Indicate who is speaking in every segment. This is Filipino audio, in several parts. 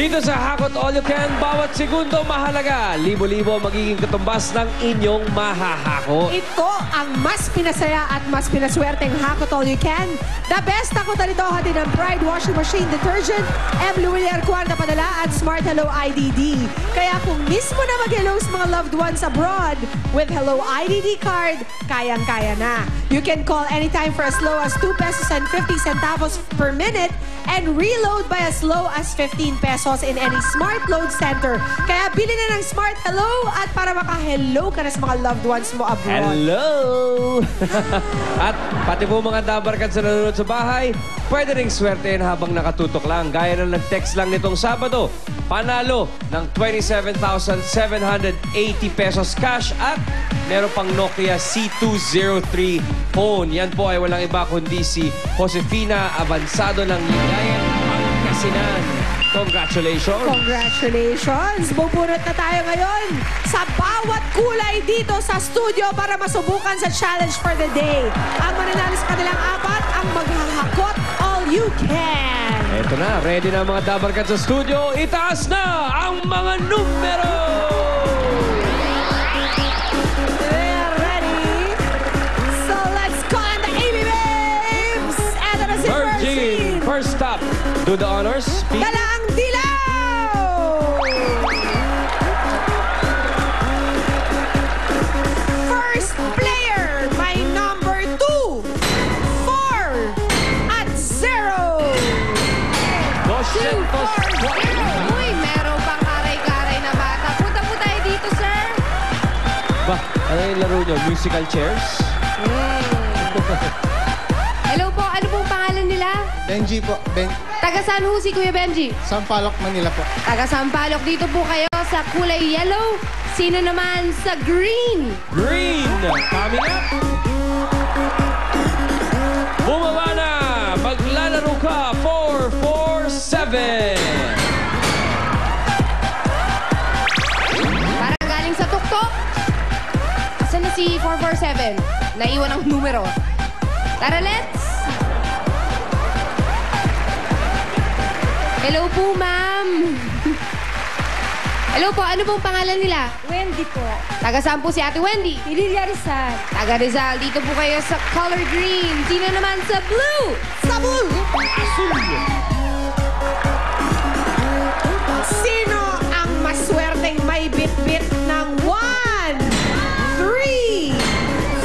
Speaker 1: Dito sa Hakot All You Can, bawat segundo mahalaga. Libo-libo magiging katumbas ng inyong mahahakot.
Speaker 2: Ito ang mas pinasaya at mas pinaswerteng Hakot All You Can. The best hakotan nito hatid ng Pride Washing Machine Detergent, M. Lumiere Cuarta Padala at Smart Hello IDD. Kaya kung mismo na mag-hello sa mga loved ones abroad, with Hello IDD card, kayang-kaya na. You can call anytime for as low as 2 pesos and 50 centavos per minute and reload by as low as 15 pesos in any Smart Load Center. Kaya bili na ng Smart Hello at para maka-hello ka na sa mga loved ones mo abroad.
Speaker 1: Hello! At pati po mga dabarkad sa nanonood sa bahay, pwede ring swertein habang nakatutok lang. Gaya na nag-text lang nitong Sabado, panalo ng 27,780 pesos cash at meron pang Nokia C203 phone. Yan po ay walang iba kundi si Josefina Avansado ng Ligayan Pangasinan. Congratulations!
Speaker 2: Congratulations! Bubunot na tayo ngayon sa bawat kulay dito sa studio para masubukan sa challenge for the day. Ang mananalo sa kanilang apat, ang maghahakot all you can.
Speaker 1: Eto na, ready na ang mga dabarkad sa studio. Itaas na ang mga numero!
Speaker 2: They're ready. So let's call on the AB Babes! Eto na si
Speaker 1: Virgin, first stop. Do the honors. Speak.
Speaker 2: Dala ang dilaw! First player, may number 2, 4, at 0.
Speaker 1: 240.
Speaker 3: Uy, meron pang karay-karay na bata. Punta po tayo dito, sir.
Speaker 1: Ba, ano yung laro nyo? Musical chairs?
Speaker 3: Hello po, ano pong pangalan nila?
Speaker 4: Benji po.
Speaker 3: Taga saan ho si Kuya Benji?
Speaker 4: Sampaloc, Manila po.
Speaker 3: Taga Sampaloc. Dito po kayo sa kulay yellow. Sino naman sa green?
Speaker 1: Green! Coming up! Bumaba na! Maglalaro ka! 4-4-7!
Speaker 3: Parang galing sa tuktok. Asan na si 447? Naiwan ang numero. Tara, let's! Hello po, ma'am. Hello po, ano pong pangalan nila?
Speaker 5: Wendy po.
Speaker 3: Taga saan po si Ate Wendy?
Speaker 5: Ililia Rizal.
Speaker 3: Taga Rizal. Dito po kayo sa color green. Sino naman sa blue?
Speaker 2: Sa blue! Sino ang maswerteng may bit-bit ng 1, 3,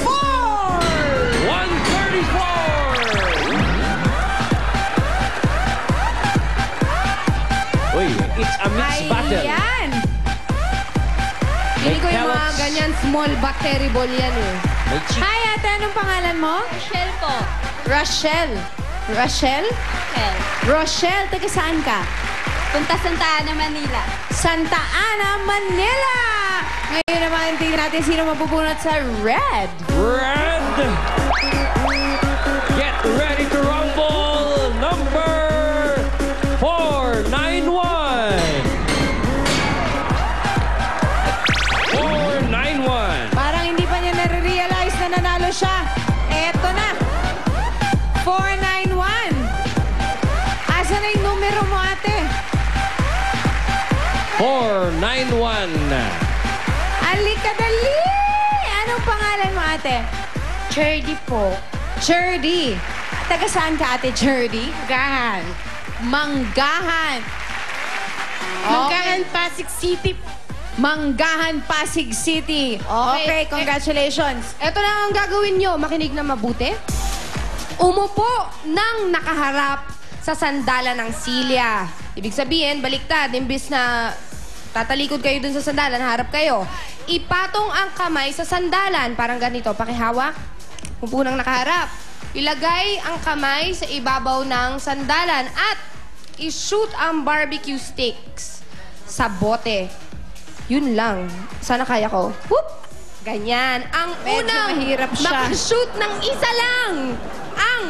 Speaker 2: 4?
Speaker 1: 134! Uy, it's a mixed battle.
Speaker 3: Ayan! Hindi ko yung mga
Speaker 1: Kellogg's.
Speaker 3: ganyan small but terrible yan eh.
Speaker 1: May cheese.
Speaker 3: Hi, ate. Anong pangalan mo?
Speaker 5: Michelle po.
Speaker 3: Rochelle. Rochelle?
Speaker 5: Michelle.
Speaker 3: Rochelle, taga saan ka?
Speaker 5: Punta Santa Ana, Manila.
Speaker 3: Santa Ana, Manila! Ngayon naman, tingnan natin sino mapupunot sa red.
Speaker 1: Red! Get ready to rumble! Number 491! 491!
Speaker 2: Parang hindi pa niya nare-realize na nanalo siya. Eto na. 491. Asa na yung numero mo, ate?
Speaker 1: 491!
Speaker 2: Alika dali! Anong pangalan mo, ate?
Speaker 5: Cherdy po.
Speaker 2: Cherdy. Taga saan ka, ate Cherdy?
Speaker 3: Manggahan. Manggahan.
Speaker 5: Magkaan Pasig City.
Speaker 3: Manggahan, Pasig City.
Speaker 2: Okay, congratulations.
Speaker 3: Ito na ang gagawin nyo. Makinig na mabuti. Umupo ng nakaharap sa sandalan ng silya. Ibig sabihin, baliktad. Imbis na tatalikod kayo dun sa sandalan, harap kayo. Ipatong ang kamay sa sandalan. Parang ganito, pakihawak. Umupo ng nakaharap. Ilagay ang kamay sa ibabaw ng sandalan at i-shoot ang barbecue sticks sa bote. Yun lang. Sana kaya ko. Whoop! Ganyan. Ang
Speaker 2: Medyo
Speaker 3: unang
Speaker 2: mahirap siya.
Speaker 3: makashoot ng isa lang ang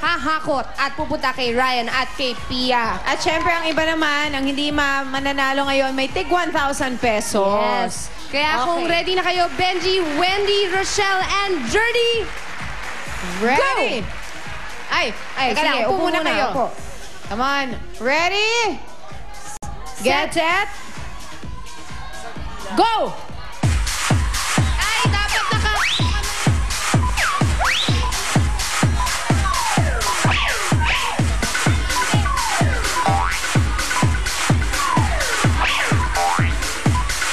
Speaker 3: hahakot at pupunta kay Ryan at kay Pia.
Speaker 2: At syempre, ang iba naman, ang hindi mananalo ngayon, may tig 1,000 pesos.
Speaker 3: Yes. Kaya kung
Speaker 2: Okay.
Speaker 3: ready na kayo, Benji, Wendy, Rochelle, and Jordy,
Speaker 2: Ready?
Speaker 3: go! Ay,
Speaker 2: Teka
Speaker 3: sige,
Speaker 2: lang, upo muna kayo.
Speaker 3: Upo.
Speaker 2: Come on. Ready?
Speaker 3: Get set. Go! Ay, dapat naka...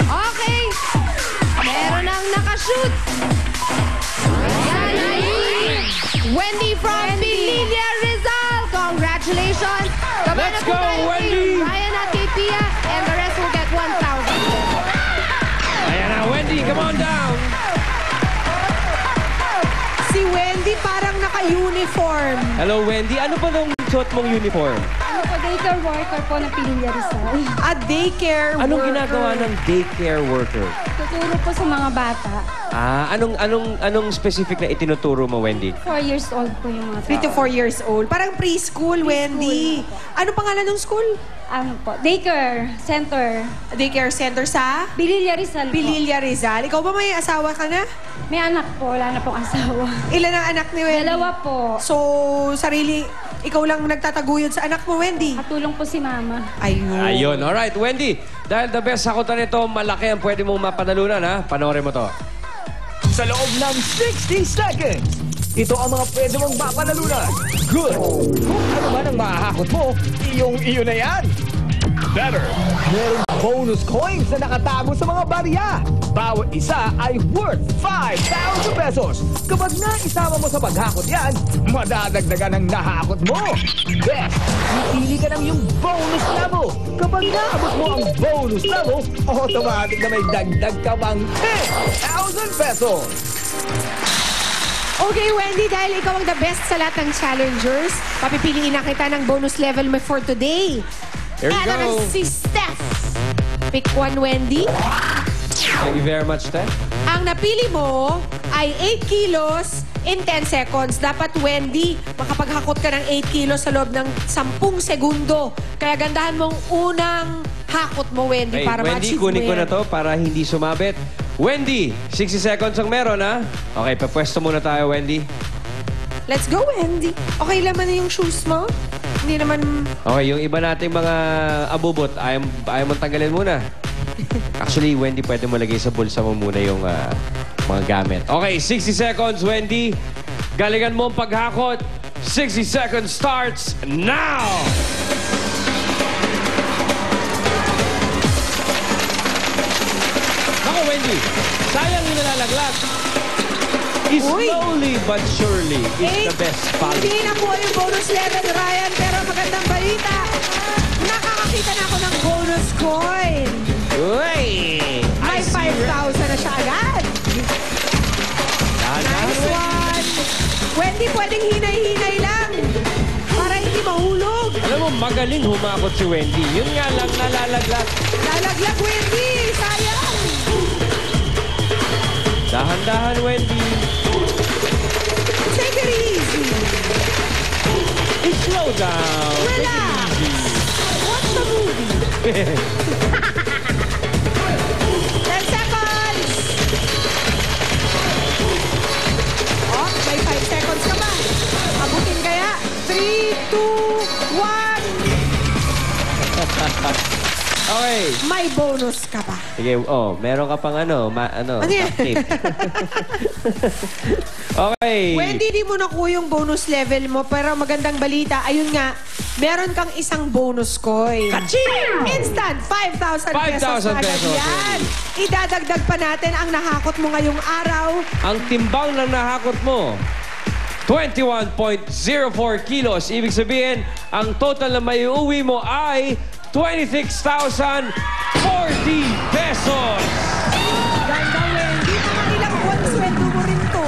Speaker 3: Okay. Meron ang nakashoot. Yan ay Wendy from Pililia Rizal. Congratulations.
Speaker 1: Let's go, Wendy.
Speaker 3: Ryan at kay Pia, and the rest will get 1,000.
Speaker 1: Ayan na, Wendy, come on down.
Speaker 2: Si Wendy parang naka-uniform.
Speaker 1: Hello, Wendy. Ano ba nung suot mong uniform?
Speaker 5: Ano po, daycare worker po ng Pililia Rizal.
Speaker 2: A daycare
Speaker 1: Anong
Speaker 2: worker.
Speaker 1: ginagawa ng daycare worker?
Speaker 5: Tuturo po sa mga bata.
Speaker 1: Anong specific na itinuturo mo, Wendy?
Speaker 5: 4 years old po yung mga
Speaker 2: 3 to 4 years old. Parang preschool, Wendy. Ano pangalan ng school?
Speaker 5: Ano po, daycare center.
Speaker 2: Daycare center sa
Speaker 5: Pililia Rizal po.
Speaker 2: Pililia Rizal. Ikaw ba may asawa ka na?
Speaker 5: May anak po, wala na pong asawa.
Speaker 2: Ilan ang anak ni Wendy?
Speaker 5: 2 po.
Speaker 2: So, ikaw lang nagtataguyod sa anak mo, Wendy?
Speaker 5: Katulong po si mama.
Speaker 2: Ayun.
Speaker 1: Ayun, alright. Wendy, dahil the best sakutan nito, malaki ang pwede mong mapanalunan, ha? Panoorin mo to.
Speaker 6: Sa loob ng 60 seconds, ito ang mga pwede mong mapanalunan. Good! Kung ano man ang mahahakot mo, iyo na yan. Better! Merong bonus coins na nakatago sa mga barya. Bawat isa ay worth 5,000 pesos. Kapag naisama mo sa paghakot yan, madadagdagan ang nahakot mo. Best! Pipili ka ng iyong bonus level. Kapag naabot mo ang bonus level, automatic na may dagdag ka pang 10,000 pesos.
Speaker 2: Okay, Wendy, dahil ikaw ang the best sa lahat ng challengers, papipiliin na kita ng bonus level mo for today.
Speaker 1: Here we
Speaker 2: Eto na
Speaker 1: go.
Speaker 2: si Steph. Pick one, Wendy.
Speaker 1: Thank you very much, Steph.
Speaker 2: Ang napili mo ay 8 kilos in 10 seconds. Dapat, Wendy, makapaghakot ka ng 8 kilos sa loob ng 10 segundo. Kaya gandahan mong unang hakot mo, Wendy,
Speaker 1: Hey,
Speaker 2: para
Speaker 1: Wendy,
Speaker 2: ma-achieve mo
Speaker 1: kunin ko
Speaker 2: yan.
Speaker 1: na to para hindi sumabit. Wendy, 60 seconds ang meron, ha? Okay, papwesto muna tayo, Wendy.
Speaker 2: Let's go, Wendy. Okay naman na yung shoes mo? Hindi naman...
Speaker 1: Okay, yung iba nating mga abubot, ayaw mong tanggalin muna. Actually, Wendy, pwede mo lagay sa bulsa mo muna yung mga gamit. Okay, 60 seconds, Wendy. Galingan mo ang paghakot. 60 seconds starts now! Ako, Wendy, sayang yung nalalaglag.
Speaker 2: Uy!
Speaker 1: Slowly but surely is the best policy.
Speaker 2: Hindi nakuha yung bonus level, Ryan, pero magandang balita. Nakakakita na ako ng bonus coin.
Speaker 1: Uy!
Speaker 2: May 5,000 na siya agad. Nice one. Wendy, pwedeng hinay-hinay lang. Para hindi mahulog.
Speaker 1: Alam mo, magaling humakot si Wendy. Yun nga lang nalalaglag.
Speaker 2: Lalaglag, Wendy. Sayang.
Speaker 1: Dahan-dahan, Wendy.
Speaker 2: Take it easy.
Speaker 1: Slow down.
Speaker 2: Relax. Watch the movie. 10 seconds. Oh, may 5 seconds ka pa. Abutin kaya. 3, 2, 1.
Speaker 1: Okay.
Speaker 2: May bonus ka pa.
Speaker 1: Sige, meron ka pang
Speaker 2: Ano yan?
Speaker 1: duct tape. Okay.
Speaker 2: Wendy, di mo nakuha yung bonus level mo, pero magandang balita, ayun nga, meron kang isang bonus coin.
Speaker 1: Kaching!
Speaker 2: Instant, 5,000 pesos
Speaker 1: 5,000
Speaker 2: na agad
Speaker 1: pesos,
Speaker 2: yan. Idadagdag pa natin ang nahakot mo ngayong araw.
Speaker 1: Ang timbang ng nahakot mo, 21.04 kilos. Ibig sabihin, ang total na may uuwi mo ay 26,040 pesos.
Speaker 2: Ganda, Wendy. Mga ilang buwan sweldo mo rin to.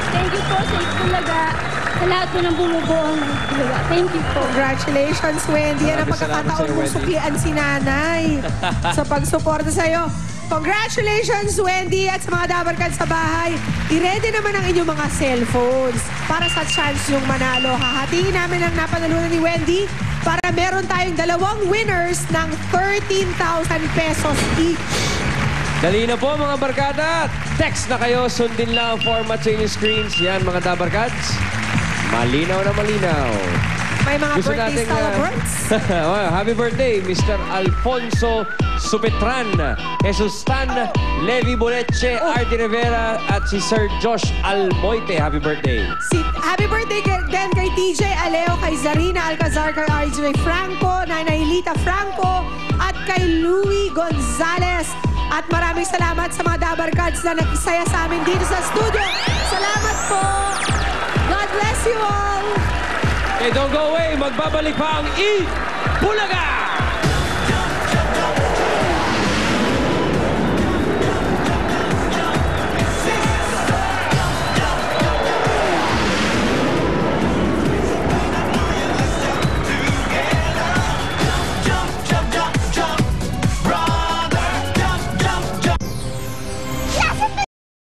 Speaker 5: Thank you po sa Itbulaga. Sa lahat po ng bumubuo ng Itbulaga. Thank you po.
Speaker 2: Congratulations, Wendy. Yan ang
Speaker 1: Maraming salamat
Speaker 2: pagkakataon
Speaker 1: sa'yo,
Speaker 2: mong
Speaker 1: Wendy.
Speaker 2: suklian si nanay sa pagsuporta sa'yo. Congratulations, Wendy, at sa mga dabarkan sa bahay. I-ready naman ang inyong mga cellphones para sa chance yung manalo. Hahatiin namin ang napanalunan ni Wendy para meron tayong 2 winners ng 13,000 pesos each.
Speaker 1: Dali na po mga barkada. Text na kayo. Sundin lang ang format sa inyong screens. Yan mga dabarkads. Malinaw na malinaw.
Speaker 2: May mga
Speaker 1: Gusto
Speaker 2: birthday
Speaker 1: nating,
Speaker 2: celebrants.
Speaker 1: Happy birthday, Mr. Alfonso Supetran, Jesus Tan, Levi Boleche, Artie Rivera, at si Sir Josh Almoite. Happy birthday.
Speaker 2: Happy birthday din kay TJ Aleo, kay Zarina Alcazar, kay RJ Franco, Nanay Lita Franco, at kay Louie Gonzalez. At maraming salamat sa mga Dabar Cards na nagsaya sa amin dito sa studio. Salamat po. God bless you all.
Speaker 1: Hey, don't go away. Magbabalik pa ang Bulaga!